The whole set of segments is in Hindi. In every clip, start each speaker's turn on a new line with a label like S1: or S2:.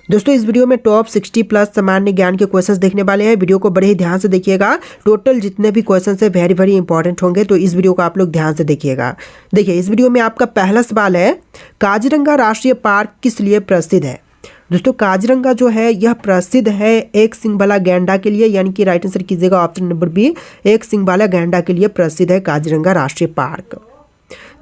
S1: दोस्तों इस वीडियो में टॉप 60 प्लस सामान्य ज्ञान के क्वेश्चंस देखने वाले हैं। वीडियो को बड़े ही ध्यान से देखिएगा। टोटल जितने भी क्वेश्चंस है वेरी इंपॉर्टेंट होंगे, तो इस वीडियो को आप लोग ध्यान से देखिएगा। देखिए इस वीडियो में आपका पहला सवाल है, काजीरंगा राष्ट्रीय पार्क किस लिए प्रसिद्ध है। दोस्तों काजीरंगा जो है यह प्रसिद्ध है एक सींग वाला गैंडा के लिए, यानी कि राइट आंसर कीजिएगा ऑप्शन नंबर बी, एक सींग वाला गैंडा के लिए प्रसिद्ध है काजीरंगा राष्ट्रीय पार्क।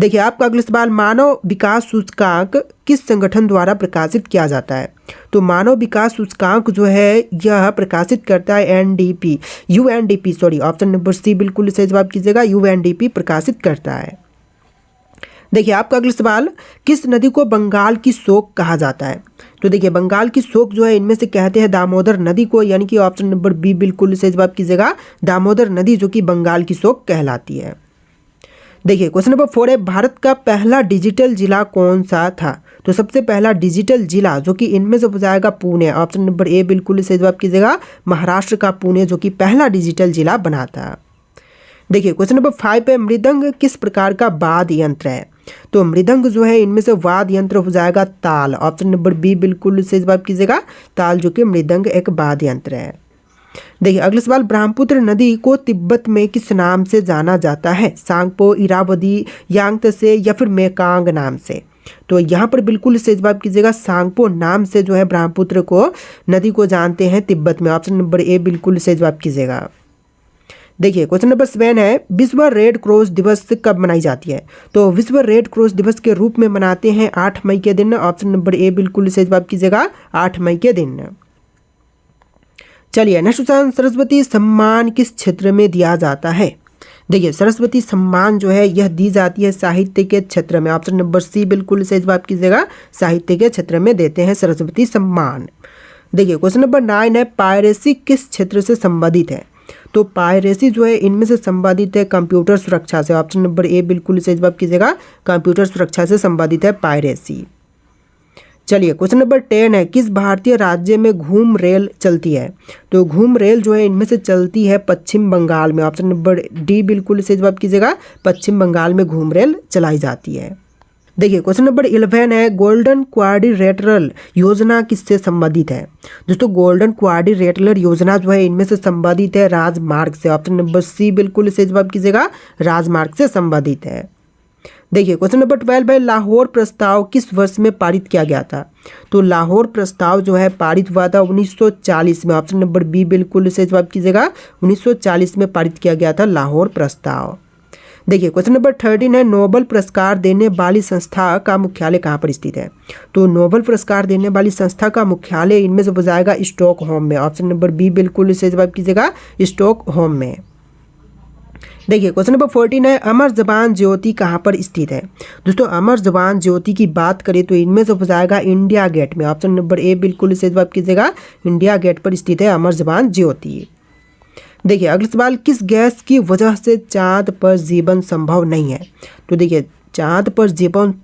S1: देखिए आपका अगला सवाल, मानव विकास सूचकांक किस संगठन द्वारा प्रकाशित किया जाता है। तो मानव विकास सूचकांक जो है यह प्रकाशित करता है UNDP sorry, option number C बिल्कुल सही जवाब कीजिएगा, यूएनडीपी प्रकाशित करता है। देखिए आपका अगला सवाल, किस नदी को बंगाल की शोक कहा जाता है। तो देखिए बंगाल की शोक जो है इनमें से कहते हैं दामोदर नदी को, यानी कि ऑप्शन नंबर बी बिल्कुल सही जवाब कीजिएगा, दामोदर नदी जो कि बंगाल की शोक कहलाती है। देखिए क्वेश्चन नंबर 4 है, भारत का पहला डिजिटल जिला कौन सा था। तो सबसे पहला डिजिटल जिला जो कि इनमें से हो जाएगा पुणे, ऑप्शन नंबर ए बिल्कुल सही जवाब कीजिएगा, महाराष्ट्र का पुणे जो कि पहला डिजिटल जिला बना था। देखिए क्वेश्चन नंबर 5 है, मृदंग किस प्रकार का वाद्य यंत्र है। तो मृदंग जो है इनमें से वाद्य यंत्र हो जाएगा ताल, ऑप्शन नंबर बी बिल्कुल सही जवाब कीजिएगा, ताल जो कि मृदंग एक वाद्य यंत्र है। देखिए अगला सवाल, ब्रह्मपुत्र नदी को तिब्बत में किस नाम से जाना जाता है। सांगपो, इरावदी, यांगत्से या फिर मेकांग नाम से। तो यहाँ पर बिल्कुल सही जवाब कीजिएगा, सांगपो नाम से जो है ब्रह्मपुत्र को नदी को जानते हैं तिब्बत में, ऑप्शन नंबर ए बिल्कुल सही जवाब कीजिएगा। देखिए क्वेश्चन नंबर 7 है, विश्व रेड क्रॉस दिवस कब मनाई जाती है। तो विश्व रेड क्रॉस दिवस के रूप में मनाते हैं 8 मई के दिन, ऑप्शन नंबर ए बिल्कुल सही जवाब कीजिएगा, 8 मई के दिन। चलिए नेक्स्ट क्वेश्चन, सरस्वती सम्मान किस क्षेत्र में दिया जाता है। देखिए सरस्वती सम्मान जो है यह दी जाती है साहित्य के क्षेत्र में, ऑप्शन नंबर सी बिल्कुल सही जवाब कीजिएगा, साहित्य के क्षेत्र में देते हैं सरस्वती सम्मान। देखिए क्वेश्चन नंबर 9 है, पायरेसी किस क्षेत्र से संबंधित है। तो पायरेसी जो है इनमें से संबंधित है कंप्यूटर सुरक्षा से, ऑप्शन नंबर ए बिल्कुल सही जवाब कीजिएगा, कंप्यूटर सुरक्षा से संबंधित है पायरेसी। चलिए क्वेश्चन नंबर 10 है, किस भारतीय राज्य में घूम रेल चलती है। तो घूम रेल जो है इनमें से चलती है पश्चिम बंगाल में, ऑप्शन नंबर डी बिल्कुल सही जवाब कीजिएगा, पश्चिम बंगाल में घूम रेल चलाई जाती है। देखिए क्वेश्चन नंबर 11 है, गोल्डन क्वाड्रिलेटरल योजना किससे संबंधित है। दोस्तों गोल्डन क्वाड्रिलेटरल योजना जो है इनमें से संबंधित है राजमार्ग से, ऑप्शन नंबर सी बिल्कुल सही जवाब कीजिएगा, राजमार्ग से संबंधित है। देखिए क्वेश्चन नंबर 12 है, लाहौर प्रस्ताव किस वर्ष में पारित किया गया था। तो लाहौर प्रस्ताव जो है पारित हुआ था 1940 में, ऑप्शन नंबर बी बिल्कुल सही जवाब कीजिएगा, 1940 में पारित किया गया था लाहौर प्रस्ताव। देखिए क्वेश्चन नंबर 13 है, नोबेल पुरस्कार देने वाली संस्था का मुख्यालय कहाँ पर स्थित है। तो नोबेल पुरस्कार देने वाली संस्था का मुख्यालय इनमें से हो जाएगा स्टॉकहोम में, ऑप्शन नंबर बी बिल्कुल सही जवाब कीजिएगा, स्टॉकहोम में। देखिए क्वेश्चन नंबर 14 है, अमर जवान ज्योति कहाँ पर स्थित है। दोस्तों अमर जवान ज्योति की बात करें तो इनमें से हो जाएगा इंडिया गेट में, ऑप्शन नंबर ए बिल्कुल सही जवाब कीजिएगा, इंडिया गेट पर स्थित है अमर जवान ज्योति। देखिए अगला सवाल, किस गैस की वजह से चांद पर जीवन संभव नहीं है। तो देखिए चांद पर जीवन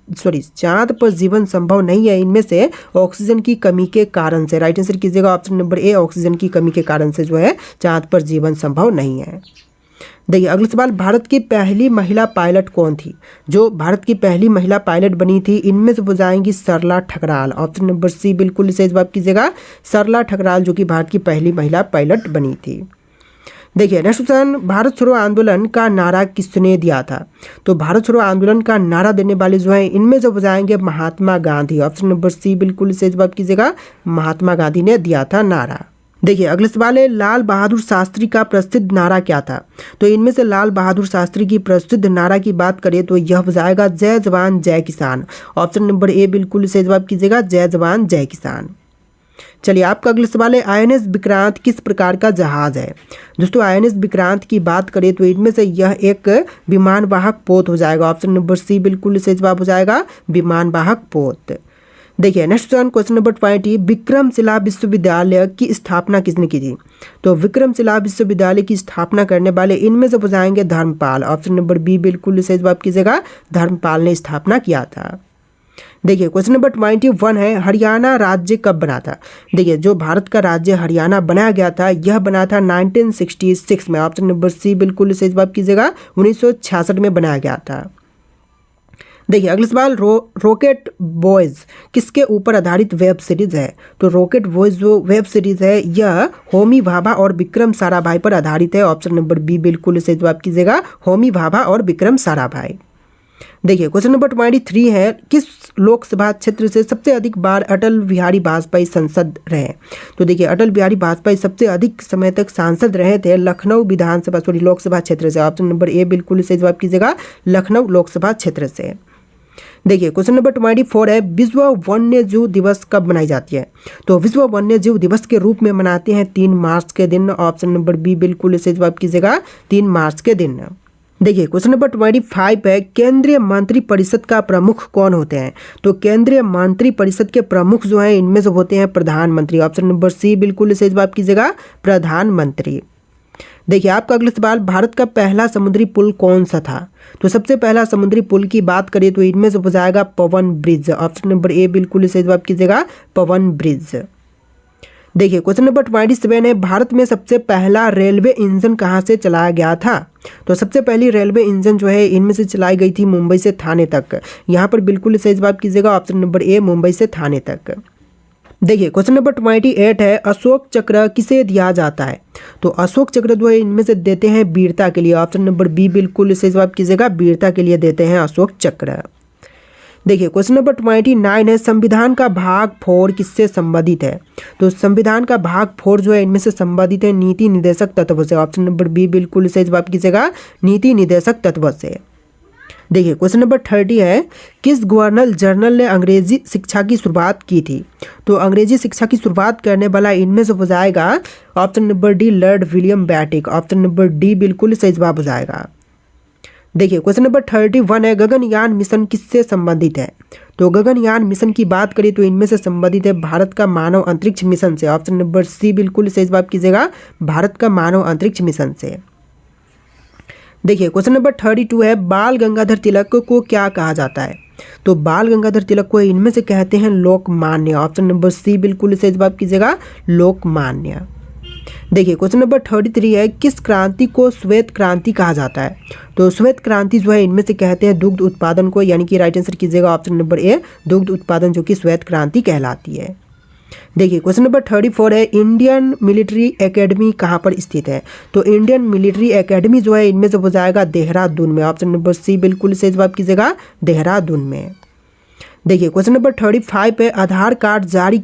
S1: संभव नहीं है इनमें से ऑक्सीजन की कमी के कारण से, राइट आंसर कीजिएगा, ऑप्शन नंबर ए ऑक्सीजन की कमी के कारण से जो है चांद पर जीवन संभव नहीं है। देखिए अगला सवाल, भारत की पहली महिला पायलट कौन थी। जो भारत की पहली महिला पायलट बनी थी इनमें से हो जाएंगी सरला ठकराल, ऑप्शन नंबर सी बिल्कुल सही जवाब कीजिएगा, सरला ठकराल जो कि भारत की पहली महिला पायलट बनी थी। देखिए नेक्स्ट क्वेश्चन, भारत छोड़ो आंदोलन का नारा किसने दिया था। तो भारत छोड़ो आंदोलन का नारा देने वाले जो हैं इनमें से हो जाएंगे Mahatma Gandhi, option number C बिल्कुल सही जवाब कीजिएगा, महात्मा गांधी ने दिया था नारा। देखिए अगला सवाल है, लाल बहादुर शास्त्री का प्रसिद्ध नारा क्या था। तो इनमें से लाल बहादुर शास्त्री की प्रसिद्ध नारा की बात करें तो यह हो जाएगा जय जवान जय किसान, ऑप्शन नंबर ए बिल्कुल सही जवाब कीजिएगा, जय जवान जय किसान। चलिए आपका अगला सवाल है, आईएनएस विक्रांत किस प्रकार का जहाज है। दोस्तों आईएनएस विक्रांत की बात करें तो इनमें से यह एक विमान वाहक पोत हो जाएगा, ऑप्शन नंबर सी बिल्कुल सही जवाब हो जाएगा, विमान वाहक पोत। देखिए नेक्स्ट क्वेश्चन नंबर 20, विक्रमशिला विश्वविद्यालय की स्थापना किसने की थी। तो विक्रमशिला विश्वविद्यालय की स्थापना करने वाले इनमें से हो जाएंगे धर्मपाल, ऑप्शन नंबर बी बिल्कुल सही जवाब कीजिएगा, धर्मपाल ने स्थापना किया था। देखिए क्वेश्चन नंबर 21 है, हरियाणा राज्य कब बना था। देखिए जो भारत का राज्य हरियाणा बनाया गया था यह बना था 1966 में, ऑप्शन नंबर सी बिल्कुल सही जवाब कीजिएगा, 1966 में बनाया गया था। देखिए अगला सवाल, रॉकेट बॉयज़ किसके ऊपर आधारित वेब सीरीज है? तो रॉकेट बॉयज़ जो वेब सीरीज है यह होमी भाभा और विक्रम साराभाई पर आधारित है। ऑप्शन नंबर बी बिल्कुल सही जवाब कीजिएगा, होमी भाभा और विक्रम साराभाई। देखिए क्वेश्चन नंबर 23 है, किस लोकसभा क्षेत्र से सबसे अधिक बार अटल बिहारी वाजपेयी सांसद रहे? तो देखिए अटल बिहारी वाजपेयी सबसे अधिक समय तक सांसद रहे थे लखनऊ लोकसभा क्षेत्र से। ऑप्शन नंबर ए बिल्कुल सही जवाब कीजिएगा, लखनऊ लोकसभा क्षेत्र से। देखिए क्वेश्चन नंबर 24 है, विश्व वन्य जीव दिवस कब मनाई जाती है? तो विश्व वन्य जीव दिवस के रूप में मनाते हैं 3 मार्च के दिन। ऑप्शन नंबर बी बिल्कुल सही जवाब कीजिएगा, 3 मार्च के दिन। देखिए क्वेश्चन नंबर 25 है, केंद्रीय मंत्री परिषद का प्रमुख कौन होते हैं? तो केंद्रीय मंत्री परिषद के प्रमुख जो हैं इनमें से होते हैं प्रधानमंत्री। ऑप्शन नंबर सी बिल्कुल सही जवाब कीजिएगा, प्रधानमंत्री। देखिए आपका अगला सवाल, भारत का पहला समुद्री पुल कौन सा था? तो सबसे पहला समुद्री पुल की बात करें तो इनमें से हो जाएगा पवन ब्रिज। ऑप्शन नंबर ए बिल्कुल सही जवाब कीजिएगा, पवन ब्रिज। देखिए क्वेश्चन नंबर 27 है, भारत में सबसे पहला रेलवे इंजन कहाँ से चलाया गया था? तो सबसे पहली रेलवे इंजन जो है इनमें से चलाई गई थी मुंबई से थाने तक। यहाँ पर बिल्कुल सही जवाब कीजिएगा, ऑप्शन नंबर ए मुंबई से थाने तक। देखिए क्वेश्चन नंबर 28 है, अशोक चक्र किसे दिया जाता है? तो अशोक चक्र जो है इनमें से देते हैं वीरता के लिए। ऑप्शन नंबर बी बिल्कुल सही जवाब कीजिएगा, वीरता के लिए देते हैं अशोक चक्र। देखिए क्वेश्चन नंबर 29 है, संविधान का भाग 4 किससे संबंधित है? तो संविधान का भाग 4 जो है इनमें से संबंधित है नीति निर्देशक तत्व से। ऑप्शन नंबर बी बिल्कुल सही जवाब कीजिएगा, नीति निर्देशक तत्व से। देखिए क्वेश्चन नंबर 30 है, किस गवर्नर जनरल ने अंग्रेजी शिक्षा की शुरुआत की थी? तो अंग्रेजी शिक्षा की शुरुआत करने वाला इनमें से हो जाएगा option number D Lord William Bentinck. Option number D बिल्कुल सही जवाब हो जाएगा। देखिए क्वेश्चन नंबर 31 है, गगनयान मिशन किससे संबंधित है? तो गगनयान मिशन की बात करें तो इनमें से संबंधित है भारत का मानव अंतरिक्ष मिशन से। ऑप्शन नंबर सी बिल्कुल सही जवाब कीजिएगा, भारत का मानव अंतरिक्ष मिशन से। देखिए क्वेश्चन नंबर 32 है, बाल गंगाधर तिलक को क्या कहा जाता है? तो बाल गंगाधर तिलक को इनमें से कहते हैं लोकमान्य। ऑप्शन नंबर सी बिल्कुल सही जवाब कीजिएगा, लोकमान्य। देखिए क्वेश्चन नंबर 33 है, किस क्रांति को श्वेत क्रांति कहा जाता है? तो श्वेत क्रांति जो है इनमें से कहते हैं दुग्ध उत्पादन को, यानी कि राइट आंसर कीजिएगा ऑप्शन नंबर ए दुग्ध उत्पादन, जो कि श्वेत क्रांति कहलाती है। देखिए क्वेश्चन नंबर 34 है, इंडियन मिलिट्री एकेडमी कहाँ पर स्थित है? तो इंडियन मिलिट्री एकेडमी जो है इनमें से हो जाएगा देहरादून में। ऑप्शन नंबर सी बिल्कुल सही जवाब कीजिएगा, देहरादून में। देखिए क्वेश्चन नंबर 35 है, आधार कार्ड जारी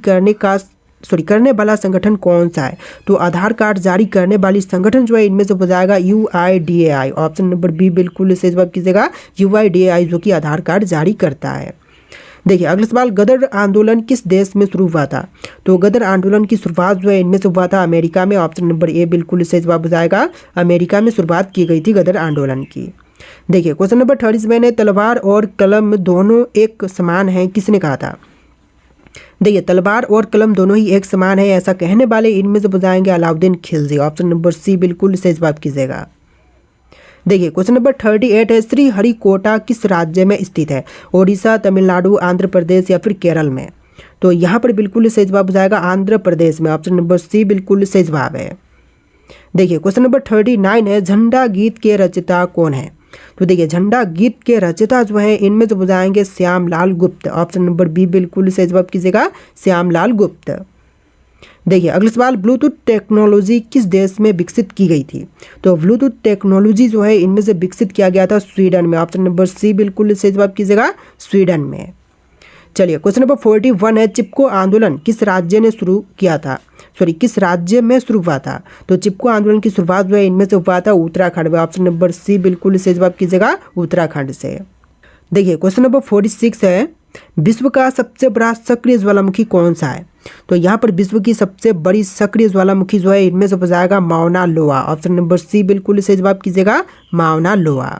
S1: करने वाला संगठन कौन सा है? तो आधार कार्ड जारी करने वाली संगठन जो है इनमें से हो जाएगा UIDAI। ऑप्शन नंबर बी बिल्कुल सही जवाब कीजिएगा, UIDAI जो कि आधार कार्ड जारी करता है। देखिए अगला सवाल, गदर आंदोलन किस देश में शुरू हुआ था? तो गदर आंदोलन की शुरुआत जो है इनमें से हुआ था अमेरिका में। ऑप्शन नंबर ए बिल्कुल सही जवाब हो जाएगा, अमेरिका में शुरुआत की गई थी गदर आंदोलन की। देखिए क्वेश्चन नंबर 37 है, तलवार और कलम दोनों एक समान हैं किसने कहा था? देखिए तलवार और कलम दोनों ही एक समान है ऐसा कहने वाले इनमें से बताएंगे Alauddin Khilji. Option number C बिल्कुल सही जवाब कीजिएगा। देखिए क्वेश्चन नंबर 38 है, श्रीहरिकोटा किस राज्य में स्थित है? ओडिशा, तमिलनाडु, आंध्र प्रदेश या फिर केरल में? तो यहाँ पर बिल्कुल सही जवाब हो जाएगा आंध्र प्रदेश में। ऑप्शन नंबर सी बिल्कुल सही जवाब है। देखिए क्वेश्चन नंबर 39 है, झंडा गीत के रचयिता कौन है? तो देखिए झंडा गीत के रचयिता जो है इनमें से हो जाएंगे श्यामलाल गुप्त। ऑप्शन नंबर बी बिल्कुल सही जवाब कीजिएगा, श्यामलाल गुप्त। देखिए अगला सवाल, ब्लूटूथ टेक्नोलॉजी किस देश में विकसित की गई थी? तो ब्लूटूथ टेक्नोलॉजी जो है इनमें से विकसित किया गया था स्वीडन में। ऑप्शन नंबर सी बिल्कुल सही जवाब कीजिएगा, स्वीडन में। चलिए क्वेश्चन नंबर 41 है, चिपको आंदोलन किस राज्य में शुरू हुआ था? तो चिपको आंदोलन की शुरुआत जो है इनमें से हुआ था उत्तराखंड में। ऑप्शन नंबर सी बिल्कुल सही जवाब कीजिएगा, उत्तराखंड से। देखिए क्वेश्चन नंबर 46 है, विश्व का सबसे बड़ा सक्रिय ज्वालामुखी कौन सा है? तो यहाँ पर विश्व की सबसे बड़ी सक्रिय ज्वालामुखी जो है इनमें से हो जाएगा माउना लोआ। ऑप्शन नंबर सी बिल्कुल सही जवाब कीजिएगा, माउना लोआ।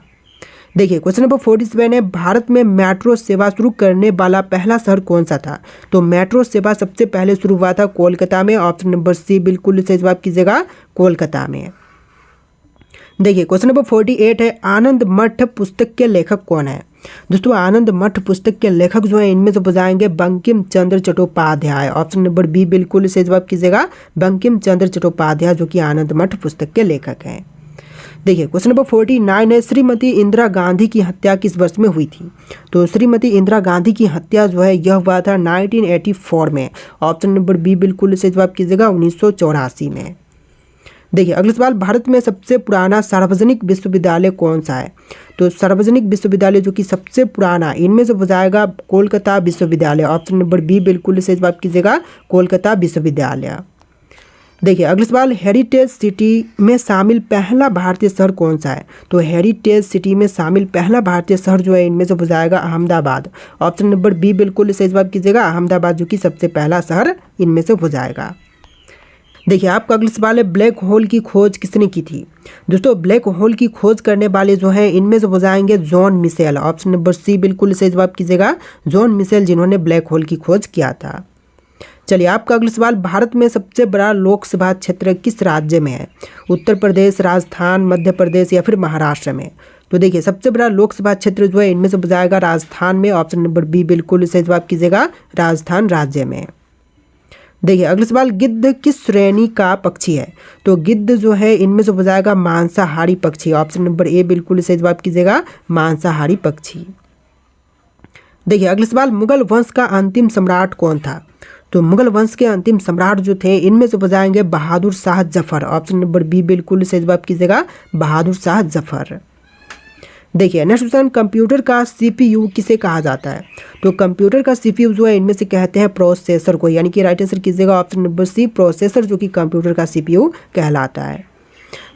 S1: देखिए क्वेश्चन नंबर 47 है, भारत में मेट्रो सेवा शुरू करने वाला पहला शहर कौन सा था? तो मेट्रो सेवा सबसे पहले शुरू हुआ था कोलकाता में। ऑप्शन नंबर सी बिल्कुल सही जवाब कीजिएगा, कोलकाता में। देखिए क्वेश्चन नंबर 48 है, आनंद मठ पुस्तक के लेखक कौन है? दोस्तों आनंद मठ पुस्तक के लेखक जो है इनमें से बताएंगे Bankim Chandra Chattopadhyay. Option number B बिल्कुल सही जवाब कीजिएगा, बंकिम चंद्र चट्टोपाध्याय जो कि आनंद मठ पुस्तक के लेखक हैं। देखिए क्वेश्चन नंबर 49 है, श्रीमती इंदिरा गांधी की हत्या किस वर्ष में हुई थी? तो श्रीमती इंदिरा गांधी की हत्या जो है यह हुआ था 1984 में। ऑप्शन नंबर बी बिल्कुल सही जवाब कीजिएगा, 1984 में। देखिए अगला सवाल, भारत में सबसे पुराना सार्वजनिक विश्वविद्यालय कौन सा है? तो सार्वजनिक विश्वविद्यालय जो कि सबसे पुराना, इनमें से हो जाएगा कोलकाता विश्वविद्यालय। ऑप्शन नंबर बी बिल्कुल सही जवाब कीजिएगा, कोलकाता विश्वविद्यालय। देखिए अगला सवाल, हेरिटेज सिटी में शामिल पहला भारतीय शहर कौन सा है? तो हेरिटेज सिटी में शामिल पहला भारतीय शहर जो है इनमें से हो जाएगा अहमदाबाद। ऑप्शन नंबर बी बिल्कुल सही जवाब कीजिएगा, अहमदाबाद जो कि सबसे पहला शहर इनमें से हो जाएगा। देखिए आपका अगला सवाल है, ब्लैक होल की खोज किसने की थी? दोस्तों ब्लैक होल की खोज करने वाले जो हैं इनमें से हो जाएंगे John Mitchell. Option number C बिल्कुल सही जवाब कीजिएगा, जॉन मिशेल, जिन्होंने ब्लैक होल की खोज किया था। चलिए आपका अगला सवाल, भारत में सबसे बड़ा लोकसभा क्षेत्र किस राज्य में है? उत्तर प्रदेश, राजस्थान, मध्य प्रदेश या फिर महाराष्ट्र में? तो देखिए सबसे बड़ा लोकसभा क्षेत्र जो है इनमें से हो जाएगा राजस्थान में। ऑप्शन नंबर बी बिल्कुल सही जवाब कीजिएगा, राजस्थान राज्य में। देखिए अगला सवाल, गिद्ध किस श्रेणी का पक्षी है? तो गिद्ध जो है इनमें से हो जाएगा मांसाहारी पक्षी। ऑप्शन नंबर ए बिल्कुल सही जवाब कीजिएगा, मांसाहारी पक्षी। देखिए अगला सवाल, मुगल वंश का अंतिम सम्राट कौन था? तो मुगल वंश के अंतिम सम्राट जो थे इनमें से हो जाएंगे Bahadur Shah Zafar. Option number B बिल्कुल सही जवाब कीजिएगा, बहादुर शाह जफर। देखिए नेक्स्ट क्वेश्चन, कंप्यूटर का सीपीयू किसे कहा जाता है? तो कंप्यूटर का सीपीयू जो है इनमें से कहते हैं प्रोसेसर को, यानी कि राइट आंसर कीजिएगा ऑप्शन नंबर सी, प्रोसेसर जो कि कंप्यूटर का सीपीयू कहलाता है।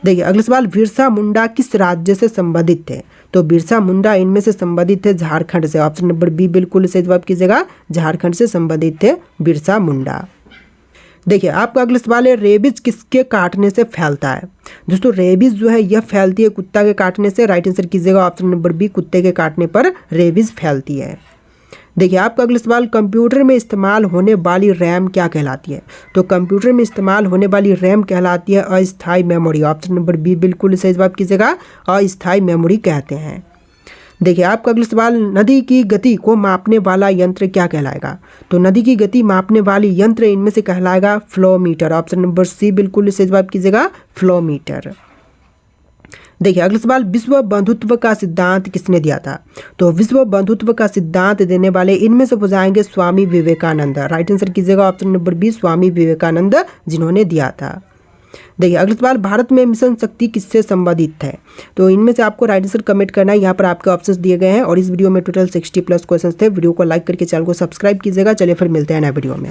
S1: देखिए अगला सवाल, बिरसा मुंडा किस राज्य से संबंधित थे? तो बिरसा मुंडा इनमें से संबंधित थे झारखंड से। ऑप्शन नंबर बी बिल्कुल सही जवाब कीजिएगा, झारखंड से संबंधित थे बिरसा मुंडा। देखिए आपका अगला सवाल है, रेबीज किसके काटने से फैलता है? दोस्तों रेबीज जो है यह फैलती है कुत्ता के काटने से। राइट आंसर कीजिएगा ऑप्शन नंबर बी, कुत्ते के काटने पर रेबीज फैलती है। देखिए आपका अगला सवाल, कंप्यूटर में इस्तेमाल होने वाली रैम क्या कहलाती है? तो कंप्यूटर में इस्तेमाल होने वाली रैम कहलाती है अस्थायी मेमोरी। ऑप्शन नंबर बी बिल्कुल सही जवाब कीजिएगा, अस्थायी मेमोरी कहते हैं। देखिए आपका अगला सवाल, नदी की गति को मापने वाला यंत्र क्या कहलाएगा? तो नदी की गति मापने वाली यंत्र इनमें से कहलाएगा flow meter. Option number C बिल्कुल सही जवाब कीजिएगा, फ्लो मीटर। देखिए अगला सवाल, विश्व बंधुत्व का सिद्धांत किसने दिया था? तो विश्व बंधुत्व का सिद्धांत देने वाले इनमें से हो जाएंगे स्वामी विवेकानंद। राइट आंसर कीजिएगा option number B, Swami Vivekananda, जिन्होंने दिया था। देखिए अगला सवाल, भारत में मिशन शक्ति किससे संबंधित है? तो इनमें से आपको राइट आंसर कमेंट करना है। यहाँ पर आपके ऑप्शंस दिए गए हैं और इस वीडियो में टोटल 60+ क्वेश्चंस थे। वीडियो को लाइक करके चैनल को सब्सक्राइब कीजिएगा। चलिए फिर मिलते हैं नए वीडियो में।